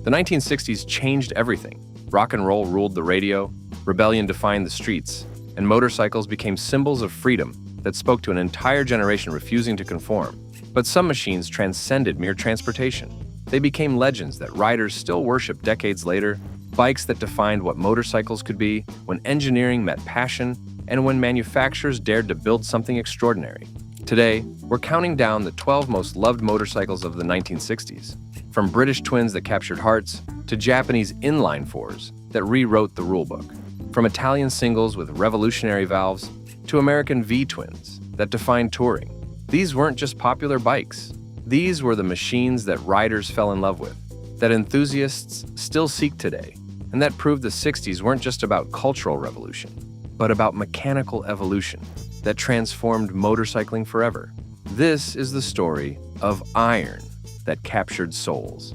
The 1960s changed everything. Rock and roll ruled the radio, rebellion defined the streets, and motorcycles became symbols of freedom that spoke to an entire generation refusing to conform. But some machines transcended mere transportation. They became legends that riders still worship decades later, bikes that defined what motorcycles could be when engineering met passion and when manufacturers dared to build something extraordinary. Today, we're counting down the 12 most loved motorcycles of the 1960s, from British twins that captured hearts to Japanese inline fours that rewrote the rulebook, from Italian singles with revolutionary valves to American V-twins that defined touring. These weren't just popular bikes. These were the machines that riders fell in love with, that enthusiasts still seek today, and that proved the 60s weren't just about cultural revolution, but about mechanical evolution that transformed motorcycling forever. This is the story of iron that captured souls.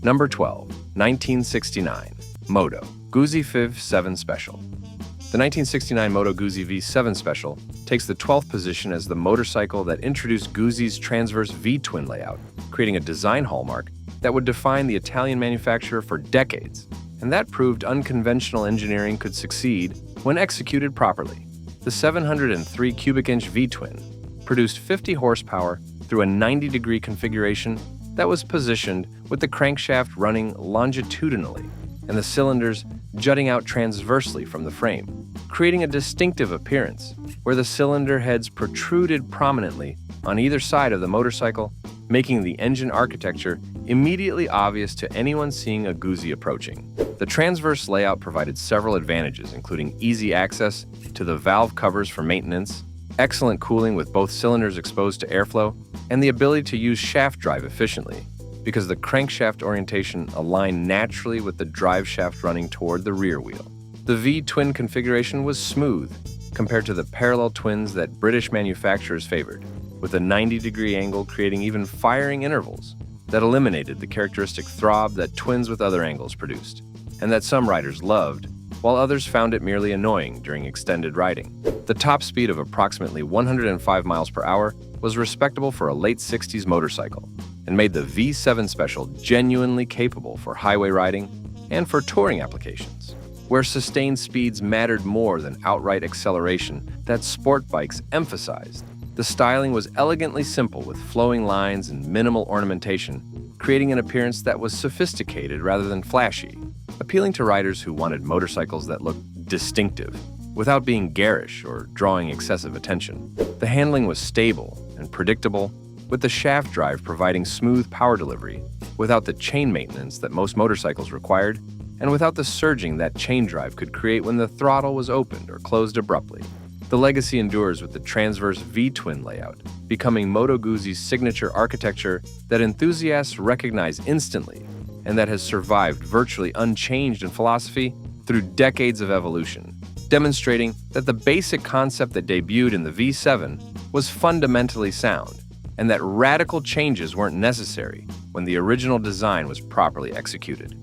Number 12, 1969, Moto Guzzi V7 Special. The 1969 Moto Guzzi V7 Special takes the 12th position as the motorcycle that introduced Guzzi's transverse V-twin layout, creating a design hallmark that would define the Italian manufacturer for decades. And that proved unconventional engineering could succeed when executed properly. The 703 cubic inch V-twin produced 50 horsepower through a 90-degree configuration that was positioned with the crankshaft running longitudinally and the cylinders jutting out transversely from the frame, creating a distinctive appearance where the cylinder heads protruded prominently on either side of the motorcycle, making the engine architecture immediately obvious to anyone seeing a Guzzi approaching. The transverse layout provided several advantages, including easy access to the valve covers for maintenance, excellent cooling with both cylinders exposed to airflow, and the ability to use shaft drive efficiently, because the crankshaft orientation aligned naturally with the drive shaft running toward the rear wheel. The V-twin configuration was smooth compared to the parallel twins that British manufacturers favored, with a 90-degree angle creating even firing intervals that eliminated the characteristic throb that twins with other angles produced, and that some riders loved, while others found it merely annoying during extended riding. The top speed of approximately 105 miles per hour was respectable for a late 60s motorcycle, and made the V7 Special genuinely capable for highway riding and for touring applications, where sustained speeds mattered more than outright acceleration that sport bikes emphasized. The styling was elegantly simple with flowing lines and minimal ornamentation, creating an appearance that was sophisticated rather than flashy, appealing to riders who wanted motorcycles that looked distinctive without being garish or drawing excessive attention. The handling was stable and predictable, with the shaft drive providing smooth power delivery without the chain maintenance that most motorcycles required, and without the surging that chain drive could create when the throttle was opened or closed abruptly. The legacy endures with the transverse V-twin layout, becoming Moto Guzzi's signature architecture that enthusiasts recognize instantly and that has survived virtually unchanged in philosophy through decades of evolution, demonstrating that the basic concept that debuted in the V7 was fundamentally sound, and that radical changes weren't necessary when the original design was properly executed.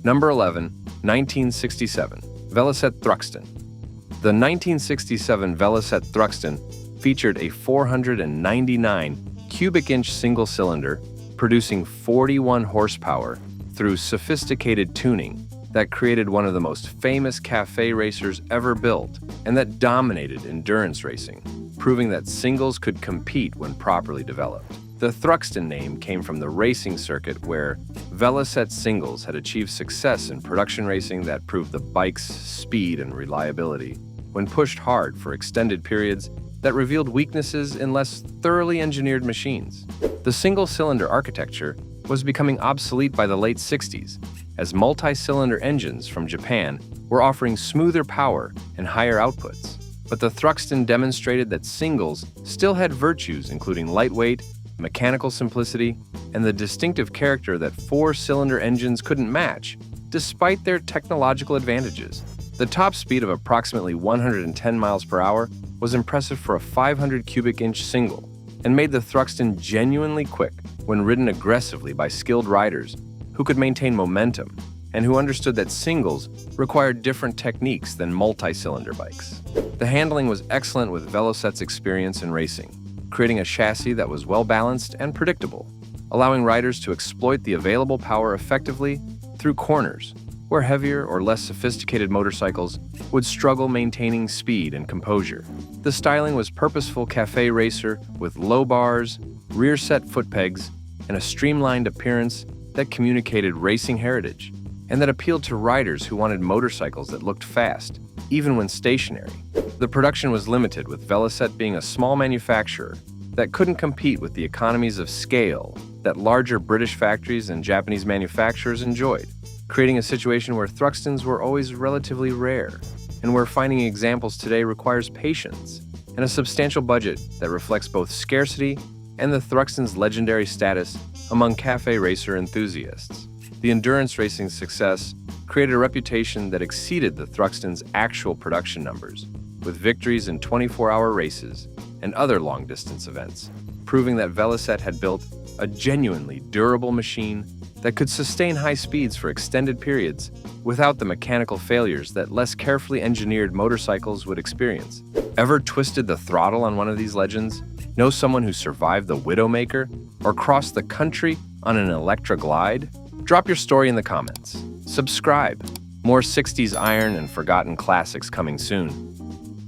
Number 11, 1967, Velocette Thruxton. The 1967 Velocette Thruxton featured a 499 cubic inch single cylinder producing 41 horsepower through sophisticated tuning that created one of the most famous cafe racers ever built and that dominated endurance racing, proving that singles could compete when properly developed. The Thruxton name came from the racing circuit where Velocette singles had achieved success in production racing that proved the bike's speed and reliability when pushed hard for extended periods that revealed weaknesses in less thoroughly engineered machines. The single-cylinder architecture was becoming obsolete by the late 60s, as multi-cylinder engines from Japan were offering smoother power and higher outputs. But the Thruxton demonstrated that singles still had virtues including lightweight, mechanical simplicity, and the distinctive character that four-cylinder engines couldn't match, despite their technological advantages. The top speed of approximately 110 miles per hour was impressive for a 500 cubic inch single, and made the Thruxton genuinely quick when ridden aggressively by skilled riders who could maintain momentum and who understood that singles required different techniques than multi-cylinder bikes. The handling was excellent with Velocette's experience in racing, creating a chassis that was well-balanced and predictable, allowing riders to exploit the available power effectively through corners, where heavier or less sophisticated motorcycles would struggle maintaining speed and composure. The styling was purposeful café racer with low bars, rear-set foot pegs, and a streamlined appearance that communicated racing heritage, and that appealed to riders who wanted motorcycles that looked fast, even when stationary. The production was limited, with Velocette being a small manufacturer that couldn't compete with the economies of scale that larger British factories and Japanese manufacturers enjoyed, creating a situation where Thruxtons were always relatively rare, and where finding examples today requires patience and a substantial budget that reflects both scarcity and the Thruxton's legendary status among café racer enthusiasts. The endurance racing's success created a reputation that exceeded the Thruxton's actual production numbers, with victories in 24-hour races and other long-distance events, proving that Velocette had built a genuinely durable machine that could sustain high speeds for extended periods without the mechanical failures that less carefully engineered motorcycles would experience. Ever twisted the throttle on one of these legends? Know someone who survived the Widowmaker or crossed the country on an Electra Glide? Drop your story in the comments. Subscribe. More 60s iron and forgotten classics coming soon.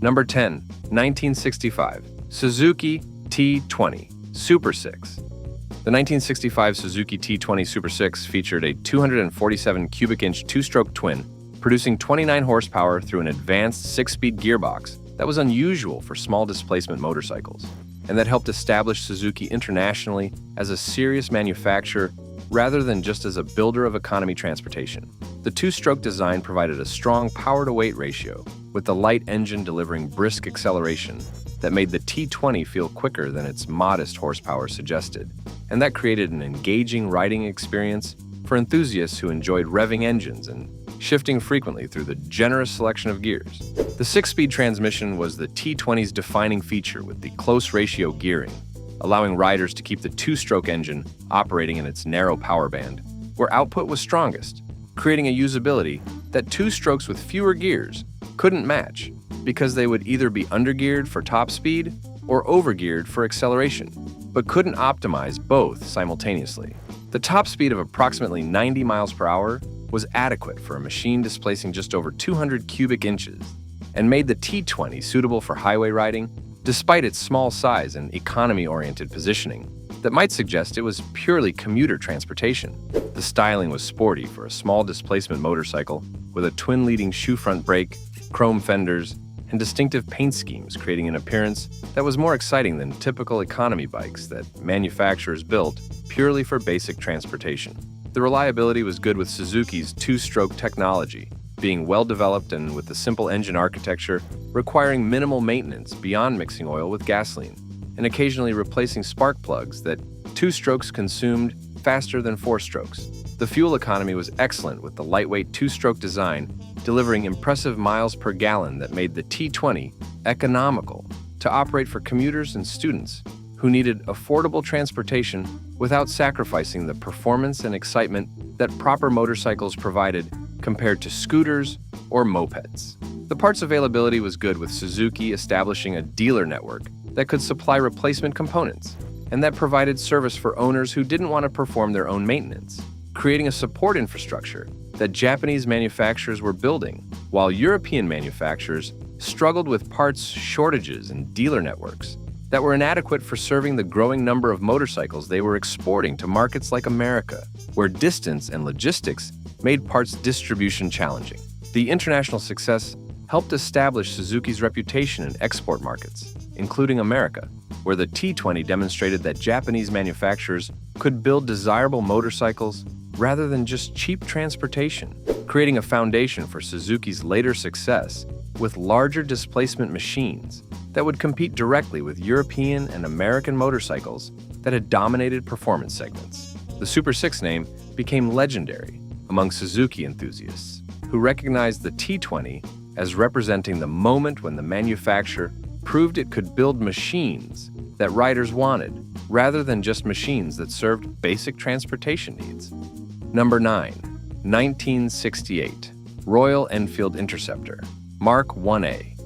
Number 10, 1965, Suzuki T20 Super 6. The 1965 Suzuki T20 Super 6 featured a 247 cubic inch two-stroke twin, producing 29 horsepower through an advanced 6-speed gearbox that was unusual for small displacement motorcycles, and that helped establish Suzuki internationally as a serious manufacturer rather than just as a builder of economy transportation. The two-stroke design provided a strong power-to-weight ratio, with the light engine delivering brisk acceleration that made the T20 feel quicker than its modest horsepower suggested, and that created an engaging riding experience for enthusiasts who enjoyed revving engines and shifting frequently through the generous selection of gears. The 6-speed transmission was the T20's defining feature, with the close ratio gearing, allowing riders to keep the two-stroke engine operating in its narrow power band, where output was strongest, creating a usability that two strokes with fewer gears couldn't match, because they would either be undergeared for top speed or overgeared for acceleration, but couldn't optimize both simultaneously. The top speed of approximately 90 miles per hour was adequate for a machine displacing just over 200 cubic inches, and made the T20 suitable for highway riding, despite its small size and economy-oriented positioning that might suggest it was purely commuter transportation. The styling was sporty for a small displacement motorcycle, with a twin-leading shoe front brake, chrome fenders, and distinctive paint schemes, creating an appearance that was more exciting than typical economy bikes that manufacturers built purely for basic transportation. The reliability was good, with Suzuki's two-stroke technology being well-developed and with the simple engine architecture requiring minimal maintenance beyond mixing oil with gasoline, and occasionally replacing spark plugs that two strokes consumed faster than four strokes. The fuel economy was excellent, with the lightweight two-stroke design delivering impressive miles per gallon that made the T20 economical to operate for commuters and students who needed affordable transportation without sacrificing the performance and excitement that proper motorcycles provided compared to scooters or mopeds. The parts availability was good, with Suzuki establishing a dealer network that could supply replacement components, and that provided service for owners who didn't want to perform their own maintenance, creating a support infrastructure that Japanese manufacturers were building, while European manufacturers struggled with parts shortages and dealer networks that were inadequate for serving the growing number of motorcycles they were exporting to markets like America, where distance and logistics made parts distribution challenging. The international success helped establish Suzuki's reputation in export markets, including America, where the T20 demonstrated that Japanese manufacturers could build desirable motorcycles rather than just cheap transportation, creating a foundation for Suzuki's later success with larger displacement machines that would compete directly with European and American motorcycles that had dominated performance segments. The Super 6 name became legendary among Suzuki enthusiasts, who recognized the T20 as representing the moment when the manufacturer proved it could build machines that riders wanted, rather than just machines that served basic transportation needs. Number 9, 1968, Royal Enfield Interceptor, Mark 1A.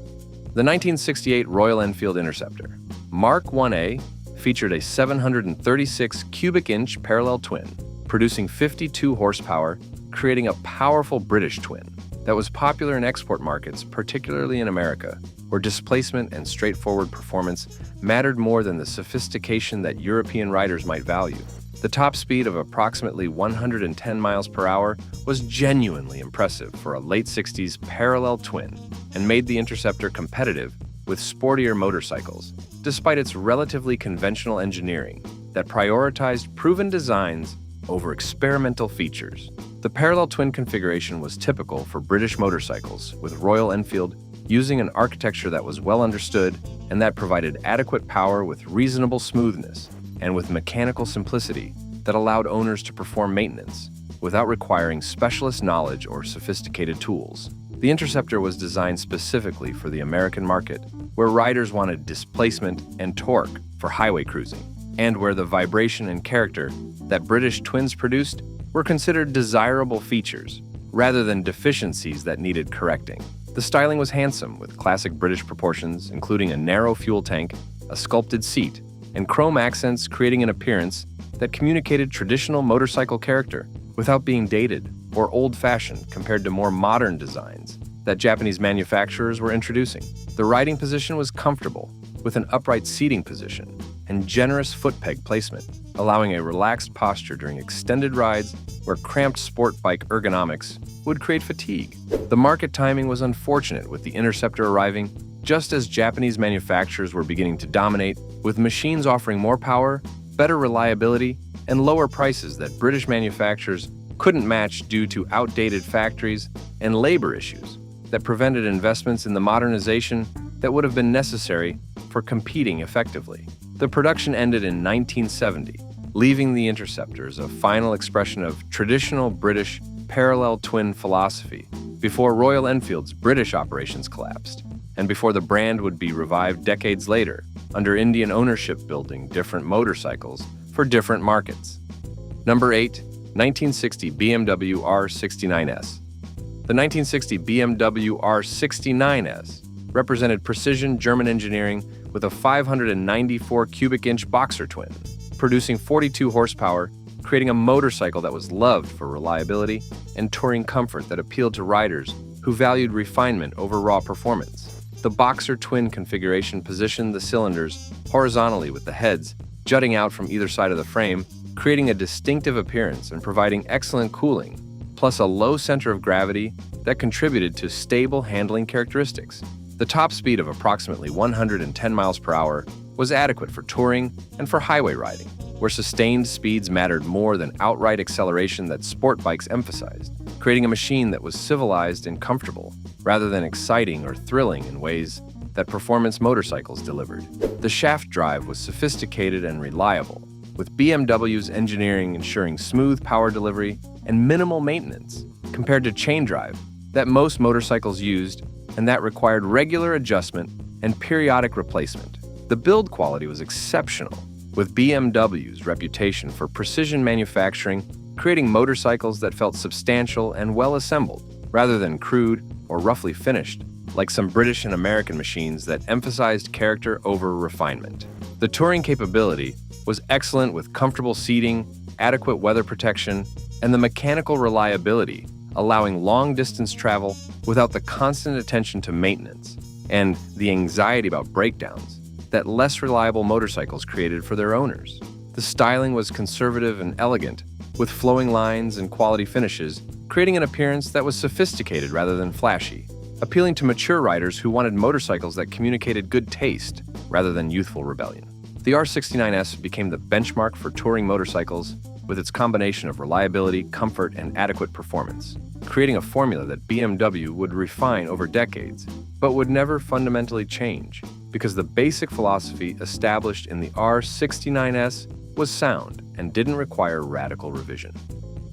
The 1968 Royal Enfield Interceptor, Mark 1A, featured a 736 cubic inch parallel twin, producing 52 horsepower, creating a powerful British twin that was popular in export markets, particularly in America, where displacement and straightforward performance mattered more than the sophistication that European riders might value. The top speed of approximately 110 miles per hour was genuinely impressive for a late 60s parallel twin and made the Interceptor competitive with sportier motorcycles, despite its relatively conventional engineering that prioritized proven designs over experimental features. The parallel twin configuration was typical for British motorcycles, with Royal Enfield using an architecture that was well understood and that provided adequate power with reasonable smoothness and with mechanical simplicity that allowed owners to perform maintenance without requiring specialist knowledge or sophisticated tools. The Interceptor was designed specifically for the American market, where riders wanted displacement and torque for highway cruising, and where the vibration and character that British twins produced were considered desirable features rather than deficiencies that needed correcting. The styling was handsome, with classic British proportions, including a narrow fuel tank, a sculpted seat, and chrome accents, creating an appearance that communicated traditional motorcycle character without being dated or old-fashioned compared to more modern designs that Japanese manufacturers were introducing. The riding position was comfortable, with an upright seating position and generous foot peg placement, allowing a relaxed posture during extended rides where cramped sport bike ergonomics would create fatigue. The market timing was unfortunate, with the Interceptor arriving just as Japanese manufacturers were beginning to dominate, with machines offering more power, better reliability, and lower prices that British manufacturers couldn't match due to outdated factories and labor issues that prevented investments in the modernization that would have been necessary for competing effectively. The production ended in 1970, leaving the Interceptor as a final expression of traditional British parallel twin philosophy before Royal Enfield's British operations collapsed, and before the brand would be revived decades later under Indian ownership, building different motorcycles for different markets. Number 8. 1960 BMW R69S. The 1960 BMW R69S represented precision German engineering with a 594 cubic inch boxer twin, producing 42 horsepower, creating a motorcycle that was loved for reliability and touring comfort that appealed to riders who valued refinement over raw performance. The boxer twin configuration positioned the cylinders horizontally, with the heads jutting out from either side of the frame, creating a distinctive appearance and providing excellent cooling, plus a low center of gravity that contributed to stable handling characteristics. The top speed of approximately 110 miles per hour was adequate for touring and for highway riding, where sustained speeds mattered more than outright acceleration that sport bikes emphasized, creating a machine that was civilized and comfortable rather than exciting or thrilling in ways that performance motorcycles delivered. The shaft drive was sophisticated and reliable, with BMW's engineering ensuring smooth power delivery and minimal maintenance compared to chain drive that most motorcycles used and that required regular adjustment and periodic replacement. The build quality was exceptional, with BMW's reputation for precision manufacturing creating motorcycles that felt substantial and well-assembled, rather than crude or roughly finished, like some British and American machines that emphasized character over refinement. The touring capability was excellent, with comfortable seating, adequate weather protection, and the mechanical reliability, allowing long-distance travel without the constant attention to maintenance and the anxiety about breakdowns that less reliable motorcycles created for their owners. The styling was conservative and elegant, with flowing lines and quality finishes, creating an appearance that was sophisticated rather than flashy, appealing to mature riders who wanted motorcycles that communicated good taste rather than youthful rebellion. The R69S became the benchmark for touring motorcycles, with its combination of reliability, comfort, and adequate performance, creating a formula that BMW would refine over decades, but would never fundamentally change, because the basic philosophy established in the R69S was sound and didn't require radical revision.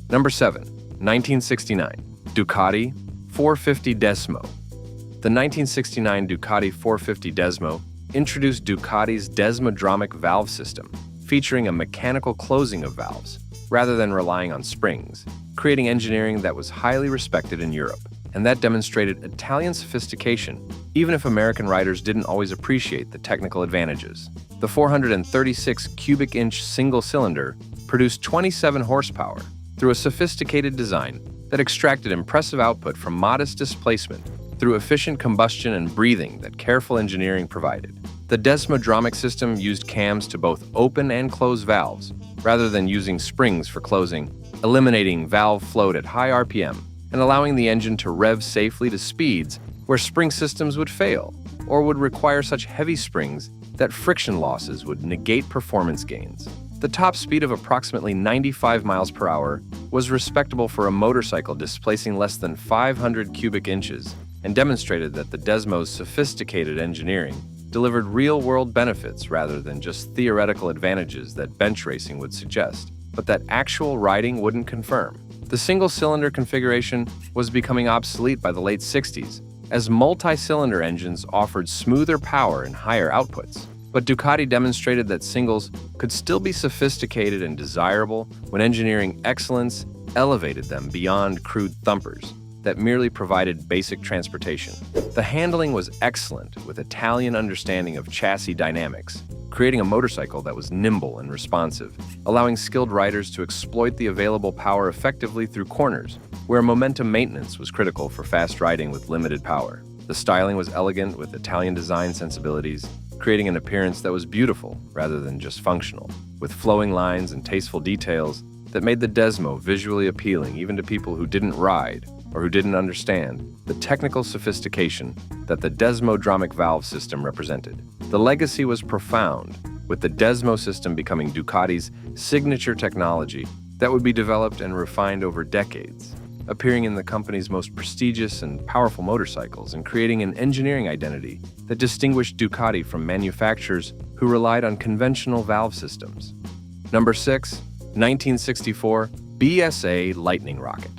Number 7. 1969 Ducati 450 Desmo. The 1969 Ducati 450 Desmo introduced Ducati's Desmodromic valve system, featuring a mechanical closing of valves rather than relying on springs, creating engineering that was highly respected in Europe, and that demonstrated Italian sophistication, even if American riders didn't always appreciate the technical advantages. The 436 cubic inch single cylinder produced 27 horsepower through a sophisticated design that extracted impressive output from modest displacement through efficient combustion and breathing that careful engineering provided. The Desmodromic system used cams to both open and close valves, rather than using springs for closing, eliminating valve float at high RPM and allowing the engine to rev safely to speeds where spring systems would fail or would require such heavy springs that friction losses would negate performance gains. The top speed of approximately 95 miles per hour was respectable for a motorcycle displacing less than 500 cubic inches and demonstrated that the Desmo's sophisticated engineering delivered real-world benefits rather than just theoretical advantages that bench racing would suggest, but that actual riding wouldn't confirm. The single-cylinder configuration was becoming obsolete by the late 60s, as multi-cylinder engines offered smoother power and higher outputs. But Ducati demonstrated that singles could still be sophisticated and desirable when engineering excellence elevated them beyond crude thumpers that merely provided basic transportation. The handling was excellent, with Italian understanding of chassis dynamics, creating a motorcycle that was nimble and responsive, allowing skilled riders to exploit the available power effectively through corners, where momentum maintenance was critical for fast riding with limited power. The styling was elegant with Italian design sensibilities, creating an appearance that was beautiful rather than just functional, with flowing lines and tasteful details that made the Desmo visually appealing even to people who didn't ride or who didn't understand the technical sophistication that the Desmodromic valve system represented. The legacy was profound, with the Desmo system becoming Ducati's signature technology that would be developed and refined over decades, appearing in the company's most prestigious and powerful motorcycles and creating an engineering identity that distinguished Ducati from manufacturers who relied on conventional valve systems. Number 6, 1964 BSA Lightning Rocket.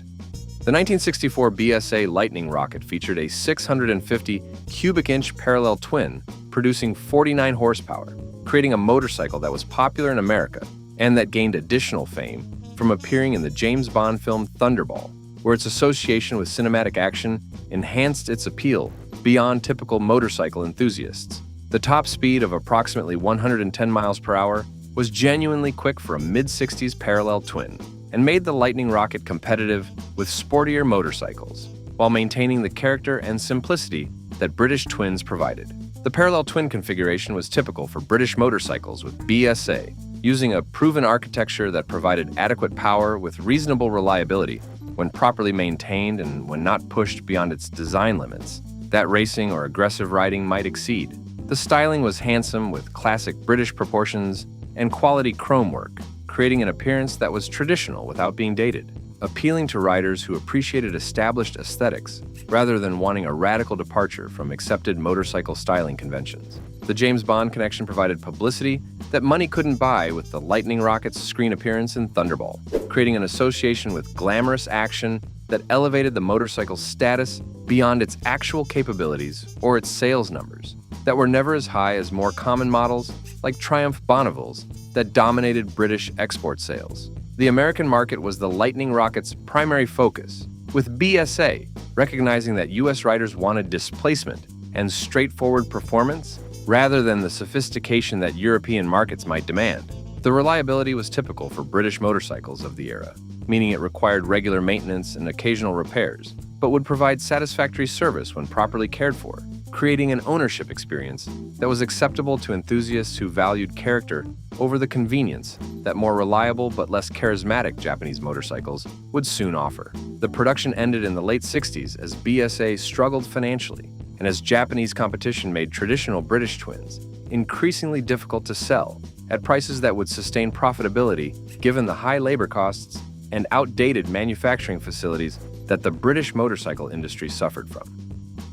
The 1964 BSA Lightning Rocket featured a 650 cubic inch parallel twin producing 49 horsepower, creating a motorcycle that was popular in America and that gained additional fame from appearing in the James Bond film Thunderball, where its association with cinematic action enhanced its appeal beyond typical motorcycle enthusiasts. The top speed of approximately 110 miles per hour was genuinely quick for a mid-60s parallel twin and made the Lightning Rocket competitive with sportier motorcycles, while maintaining the character and simplicity that British twins provided. The parallel twin configuration was typical for British motorcycles with BSA, using a proven architecture that provided adequate power with reasonable reliability when properly maintained and when not pushed beyond its design limits that racing or aggressive riding might exceed. The styling was handsome with classic British proportions and quality chrome work, creating an appearance that was traditional without being dated, appealing to riders who appreciated established aesthetics rather than wanting a radical departure from accepted motorcycle styling conventions. The James Bond connection provided publicity that money couldn't buy with the Lightning Rocket's screen appearance in Thunderball, creating an association with glamorous action that elevated the motorcycle's status beyond its actual capabilities or its sales numbers that were never as high as more common models like Triumph Bonnevilles that dominated British export sales. The American market was the Lightning Rocket's primary focus, with BSA recognizing that US riders wanted displacement and straightforward performance rather than the sophistication that European markets might demand. The reliability was typical for British motorcycles of the era, meaning it required regular maintenance and occasional repairs, but would provide satisfactory service when properly cared for, creating an ownership experience that was acceptable to enthusiasts who valued character over the convenience that more reliable but less charismatic Japanese motorcycles would soon offer. The production ended in the late 60s as BSA struggled financially, and as Japanese competition made traditional British twins increasingly difficult to sell at prices that would sustain profitability given the high labor costs and outdated manufacturing facilities that the British motorcycle industry suffered from.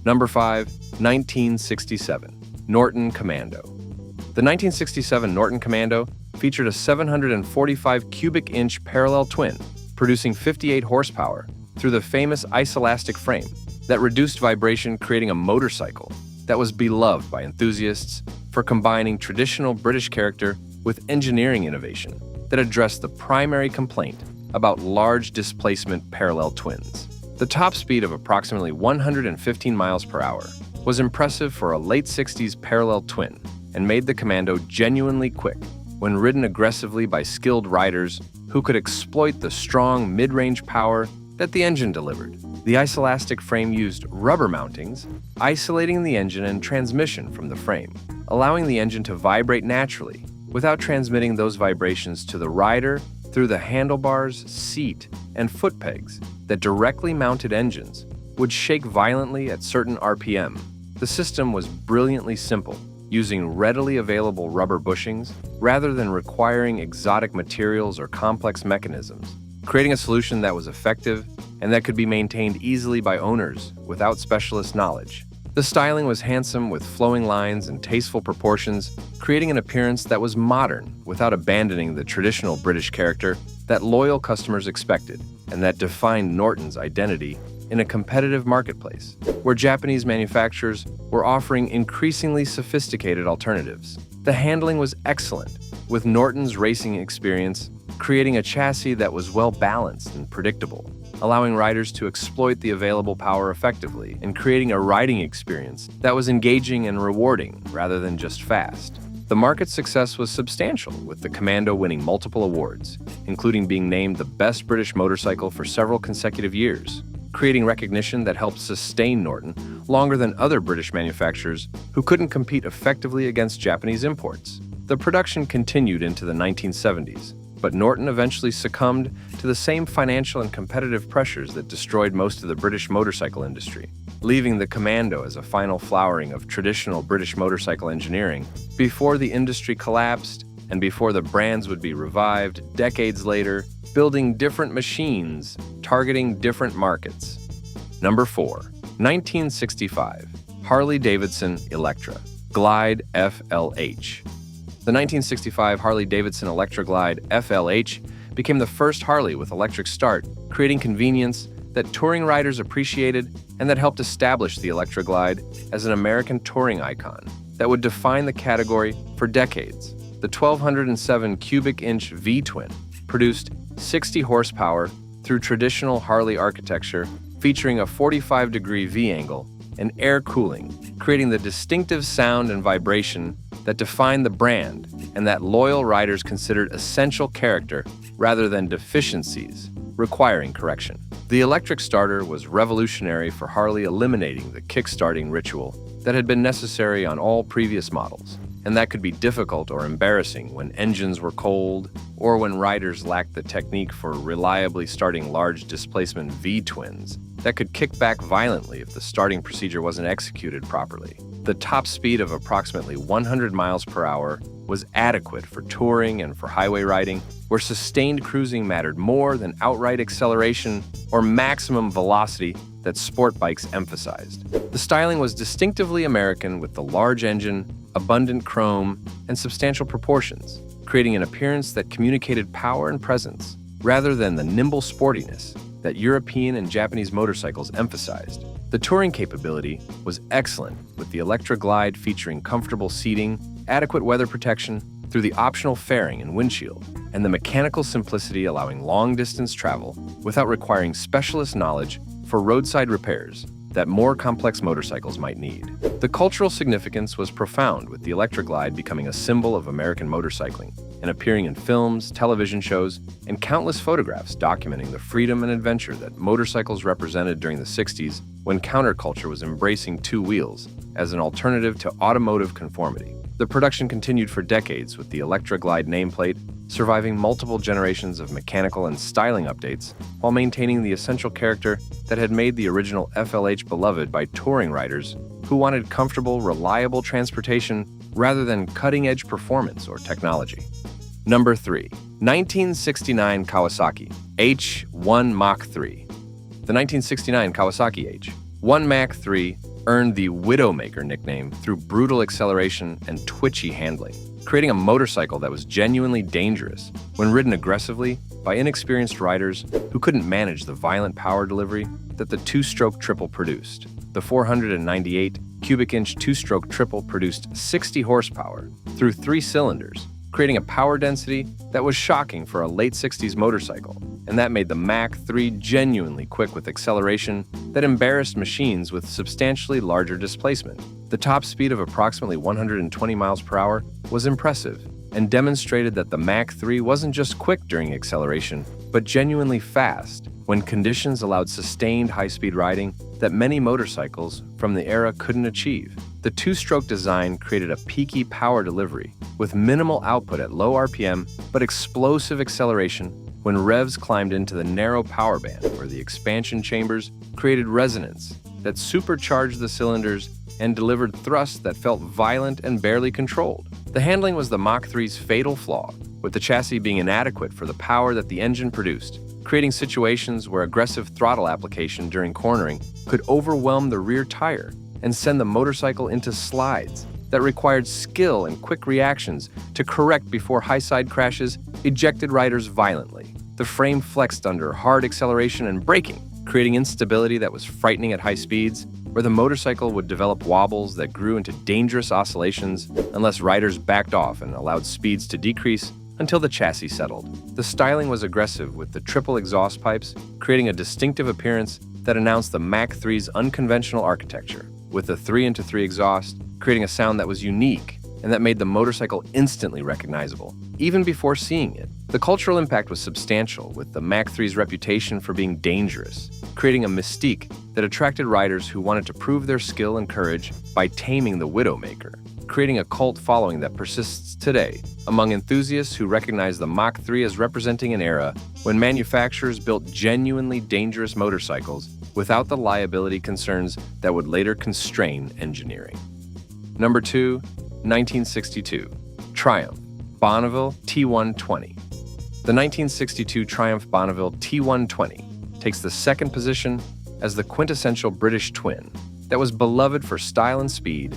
Number 5, 1967 Norton Commando. The 1967 Norton Commando featured a 745 cubic inch parallel twin, producing 58 horsepower through the famous isolastic frame that reduced vibration, creating a motorcycle that was beloved by enthusiasts for combining traditional British character with engineering innovation that addressed the primary complaint about large displacement parallel twins. The top speed of approximately 115 miles per hour was impressive for a late 60s parallel twin and made the Commando genuinely quick when ridden aggressively by skilled riders who could exploit the strong mid-range power that the engine delivered. The isoelastic frame used rubber mountings, isolating the engine and transmission from the frame, allowing the engine to vibrate naturally without transmitting those vibrations to the rider through the handlebars, seat, and foot pegs that directly mounted engines would shake violently at certain RPM. The system was brilliantly simple, using readily available rubber bushings rather than requiring exotic materials or complex mechanisms, creating a solution that was effective and that could be maintained easily by owners without specialist knowledge. The styling was handsome with flowing lines and tasteful proportions, creating an appearance that was modern without abandoning the traditional British character that loyal customers expected and that defined Norton's identity in a competitive marketplace, where Japanese manufacturers were offering increasingly sophisticated alternatives. The handling was excellent, with Norton's racing experience creating a chassis that was well-balanced and predictable, allowing riders to exploit the available power effectively and creating a riding experience that was engaging and rewarding rather than just fast. The market's success was substantial, with the Commando winning multiple awards, including being named the best British motorcycle for several consecutive years, creating recognition that helped sustain Norton longer than other British manufacturers who couldn't compete effectively against Japanese imports. The production continued into the 1970s, but Norton eventually succumbed to the same financial and competitive pressures that destroyed most of the British motorcycle industry, leaving the Commando as a final flowering of traditional British motorcycle engineering before the industry collapsed and before the brands would be revived decades later, building different machines, targeting different markets. Number 4. 1965. Harley-Davidson Electra Glide FLH. The 1965 Harley-Davidson Electra Glide FLH became the first Harley with electric start, creating convenience that touring riders appreciated and that helped establish the Electra Glide as an American touring icon that would define the category for decades. The 1,207 cubic inch V-twin produced 60 horsepower through traditional Harley architecture, featuring a 45-degree V-angle and air cooling, creating the distinctive sound and vibration that defined the brand and that loyal riders considered essential character rather than deficiencies requiring correction. The electric starter was revolutionary for Harley, eliminating the kick-starting ritual that had been necessary on all previous models, and that could be difficult or embarrassing when engines were cold or when riders lacked the technique for reliably starting large displacement V-twins that could kick back violently if the starting procedure wasn't executed properly. The top speed of approximately 100 miles per hour was adequate for touring and for highway riding, where sustained cruising mattered more than outright acceleration or maximum velocity that sport bikes emphasized. The styling was distinctively American, with the large engine, abundant chrome, and substantial proportions, creating an appearance that communicated power and presence, rather than the nimble sportiness that European and Japanese motorcycles emphasized. The touring capability was excellent, with the Electra Glide featuring comfortable seating, adequate weather protection through the optional fairing and windshield, and the mechanical simplicity allowing long-distance travel without requiring specialist knowledge for roadside repairs that more complex motorcycles might need. The cultural significance was profound, with the Electra Glide becoming a symbol of American motorcycling and appearing in films, television shows, and countless photographs documenting the freedom and adventure that motorcycles represented during the 60s, when counterculture was embracing two wheels as an alternative to automotive conformity. The production continued for decades, with the Electra Glide nameplate surviving multiple generations of mechanical and styling updates while maintaining the essential character that had made the original FLH beloved by touring riders who wanted comfortable, reliable transportation rather than cutting-edge performance or technology. Number 3. 1969 Kawasaki H1 Mach 3. The 1969 Kawasaki H1 Mach 3 earned the Widowmaker nickname through brutal acceleration and twitchy handling, creating a motorcycle that was genuinely dangerous when ridden aggressively by inexperienced riders who couldn't manage the violent power delivery that the two-stroke triple produced. The 498 cubic inch two-stroke triple produced 60 horsepower through 3 cylinders, creating a power density that was shocking for a late 60s motorcycle, and that made the Mach 3 genuinely quick with acceleration that embarrassed machines with substantially larger displacement. The top speed of approximately 120 miles per hour was impressive and demonstrated that the Mach 3 wasn't just quick during acceleration, but genuinely fast when conditions allowed sustained high-speed riding that many motorcycles from the era couldn't achieve. The two-stroke design created a peaky power delivery with minimal output at low RPM but explosive acceleration when revs climbed into the narrow power band where the expansion chambers created resonance that supercharged the cylinders and delivered thrust that felt violent and barely controlled. The handling was the Mach 3's fatal flaw, with the chassis being inadequate for the power that the engine produced, creating situations where aggressive throttle application during cornering could overwhelm the rear tire and send the motorcycle into slides that required skill and quick reactions to correct before high-side crashes ejected riders violently. The frame flexed under hard acceleration and braking, creating instability that was frightening at high speeds, where the motorcycle would develop wobbles that grew into dangerous oscillations unless riders backed off and allowed speeds to decrease until the chassis settled. The styling was aggressive with the triple exhaust pipes, creating a distinctive appearance that announced the Mach 3's unconventional architecture, with the 3-into-3 exhaust creating a sound that was unique and that made the motorcycle instantly recognizable, even before seeing it. The cultural impact was substantial, with the Mach 3's reputation for being dangerous, creating a mystique that attracted riders who wanted to prove their skill and courage by taming the Widowmaker, creating a cult following that persists today among enthusiasts who recognize the Mach 3 as representing an era when manufacturers built genuinely dangerous motorcycles without the liability concerns that would later constrain engineering. Number 2, 1962, Triumph Bonneville T120. The 1962 Triumph Bonneville T120 takes the second position as the quintessential British twin that was beloved for style and speed,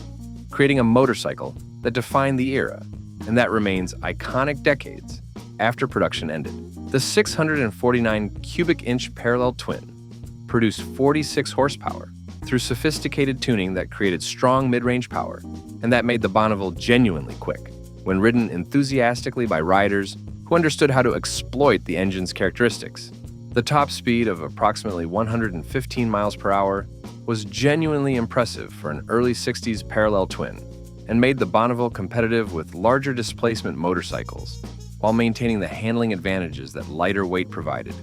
creating a motorcycle that defined the era and that remains iconic decades after production ended. The 649 cubic inch parallel twin produced 46 horsepower through sophisticated tuning that created strong mid-range power, and that made the Bonneville genuinely quick when ridden enthusiastically by riders who understood how to exploit the engine's characteristics. The top speed of approximately 115 miles per hour was genuinely impressive for an early 60s parallel twin and made the Bonneville competitive with larger displacement motorcycles while maintaining the handling advantages that lighter weight provided.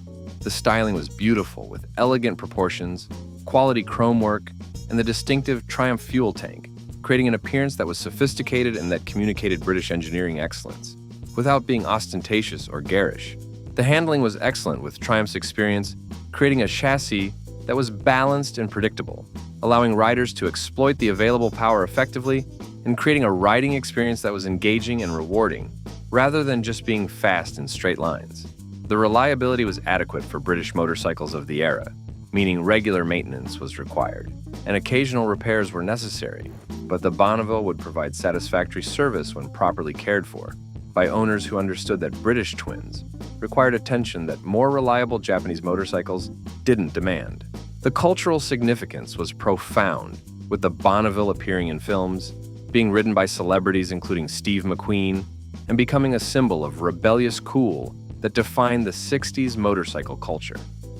The styling was beautiful with elegant proportions, quality chrome work, and the distinctive Triumph fuel tank, creating an appearance that was sophisticated and that communicated British engineering excellence, without being ostentatious or garish. The handling was excellent with Triumph's experience, creating a chassis that was balanced and predictable, allowing riders to exploit the available power effectively and creating a riding experience that was engaging and rewarding, rather than just being fast in straight lines. The reliability was adequate for British motorcycles of the era, meaning regular maintenance was required, and occasional repairs were necessary, but the Bonneville would provide satisfactory service when properly cared for by owners who understood that British twins required attention that more reliable Japanese motorcycles didn't demand. The cultural significance was profound, with the Bonneville appearing in films, being ridden by celebrities including Steve McQueen, and becoming a symbol of rebellious cool that defined the 60s motorcycle culture.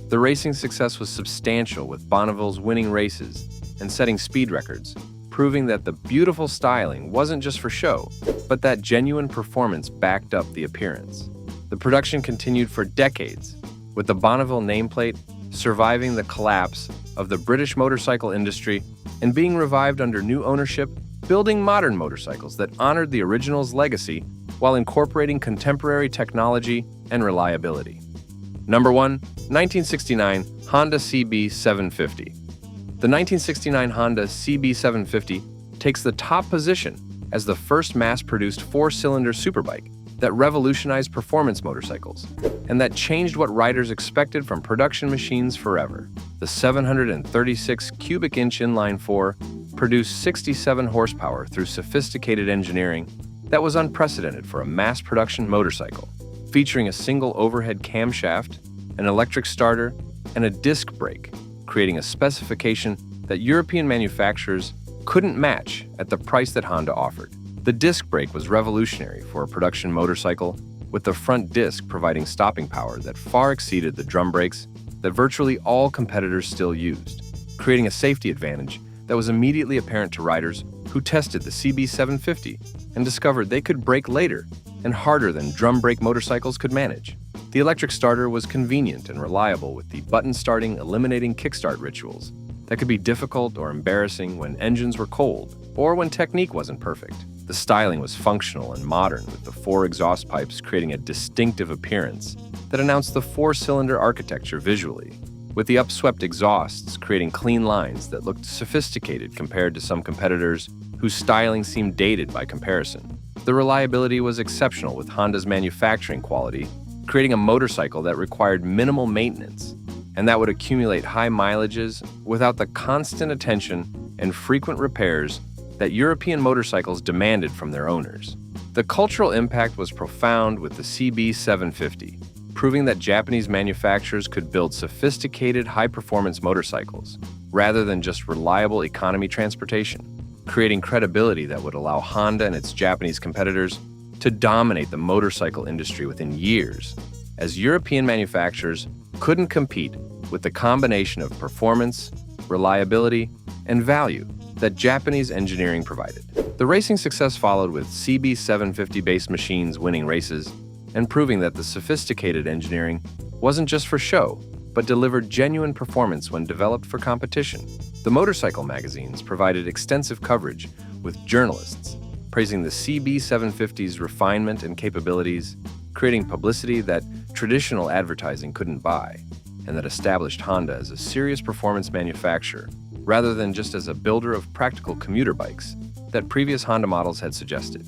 The racing success was substantial, with Bonneville's winning races and setting speed records, proving that the beautiful styling wasn't just for show, but that genuine performance backed up the appearance. The production continued for decades, with the Bonneville nameplate surviving the collapse of the British motorcycle industry and being revived under new ownership, building modern motorcycles that honored the original's legacy while incorporating contemporary technology and reliability. Number 1, 1969 Honda CB750. The 1969 Honda CB750 takes the top position as the first mass-produced four-cylinder superbike that revolutionized performance motorcycles and that changed what riders expected from production machines forever. The 736 cubic inch inline-four produced 67 horsepower through sophisticated engineering that was unprecedented for a mass-production motorcycle, featuring a single overhead camshaft, an electric starter, and a disc brake, creating a specification that European manufacturers couldn't match at the price that Honda offered. The disc brake was revolutionary for a production motorcycle, with the front disc providing stopping power that far exceeded the drum brakes that virtually all competitors still used, creating a safety advantage that was immediately apparent to riders who tested the CB750 and discovered they could brake later and harder than drum brake motorcycles could manage. The electric starter was convenient and reliable, with the button starting eliminating kickstart rituals that could be difficult or embarrassing when engines were cold or when technique wasn't perfect. The styling was functional and modern, with the 4 exhaust pipes creating a distinctive appearance that announced the 4-cylinder architecture visually, with the upswept exhausts creating clean lines that looked sophisticated compared to some competitors whose styling seemed dated by comparison. The reliability was exceptional, with Honda's manufacturing quality creating a motorcycle that required minimal maintenance and that would accumulate high mileages without the constant attention and frequent repairs that European motorcycles demanded from their owners. The cultural impact was profound, with the CB750 proving that Japanese manufacturers could build sophisticated, high-performance motorcycles rather than just reliable economy transportation, creating credibility that would allow Honda and its Japanese competitors to dominate the motorcycle industry within years, as European manufacturers couldn't compete with the combination of performance, reliability, and value that Japanese engineering provided. The racing success followed, with CB750-based machines winning races and proving that the sophisticated engineering wasn't just for show, but delivered genuine performance when developed for competition. The motorcycle magazines provided extensive coverage, with journalists praising the CB750's refinement and capabilities, creating publicity that traditional advertising couldn't buy, and that established Honda as a serious performance manufacturer rather than just as a builder of practical commuter bikes that previous Honda models had suggested.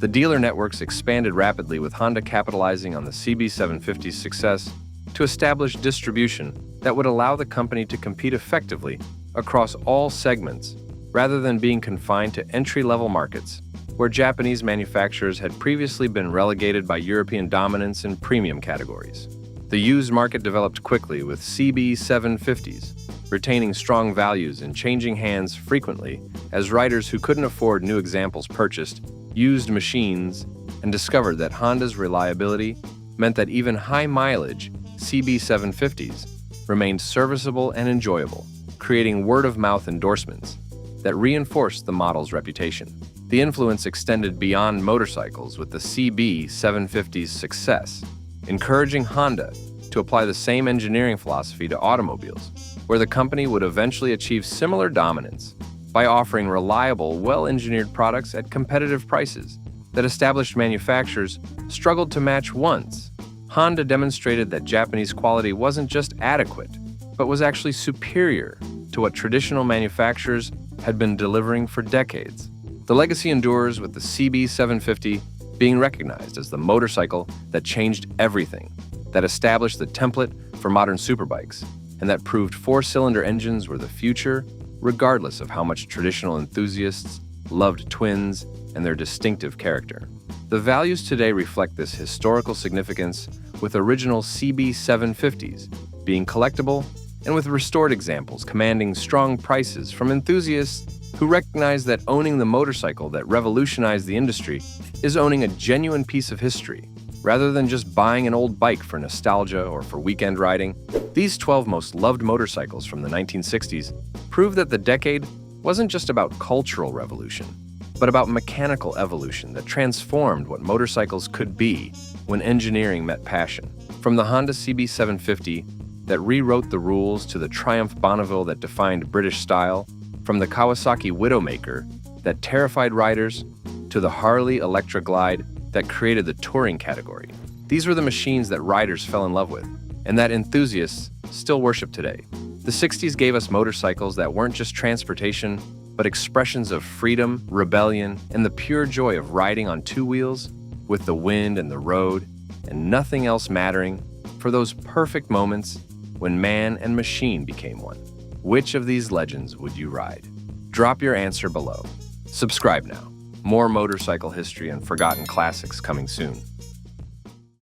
The dealer networks expanded rapidly, with Honda capitalizing on the CB750's success to establish distribution that would allow the company to compete effectively across all segments rather than being confined to entry-level markets where Japanese manufacturers had previously been relegated by European dominance in premium categories. The used market developed quickly, with CB750s retaining strong values and changing hands frequently as riders who couldn't afford new examples purchased used machines and discovered that Honda's reliability meant that even high-mileage CB750s remained serviceable and enjoyable, creating word-of-mouth endorsements that reinforced the model's reputation. The influence extended beyond motorcycles, with the CB750's success encouraging Honda to apply the same engineering philosophy to automobiles, where the company would eventually achieve similar dominance by offering reliable, well-engineered products at competitive prices that established manufacturers struggled to match once. Honda demonstrated that Japanese quality wasn't just adequate, but was actually superior to what traditional manufacturers had been delivering for decades. The legacy endures, with the CB750 being recognized as the motorcycle that changed everything, that established the template for modern superbikes, and that proved 4-cylinder engines were the future, regardless of how much traditional enthusiasts loved twins and their distinctive character. The values today reflect this historical significance, with original CB750s being collectible and with restored examples commanding strong prices from enthusiasts who recognize that owning the motorcycle that revolutionized the industry is owning a genuine piece of history, rather than just buying an old bike for nostalgia or for weekend riding. These 12 most loved motorcycles from the 1960s prove that the decade wasn't just about cultural revolution, but about mechanical evolution that transformed what motorcycles could be when engineering met passion. From the Honda CB750 that rewrote the rules to the Triumph Bonneville that defined British style, from the Kawasaki Widowmaker that terrified riders to the Harley Electra Glide that created the touring category. These were the machines that riders fell in love with, and that enthusiasts still worship today. The 60s gave us motorcycles that weren't just transportation, but expressions of freedom, rebellion, and the pure joy of riding on 2 wheels with the wind and the road, and nothing else mattering, for those perfect moments when man and machine became one. Which of these legends would you ride? Drop your answer below. Subscribe now. More motorcycle history and forgotten classics coming soon.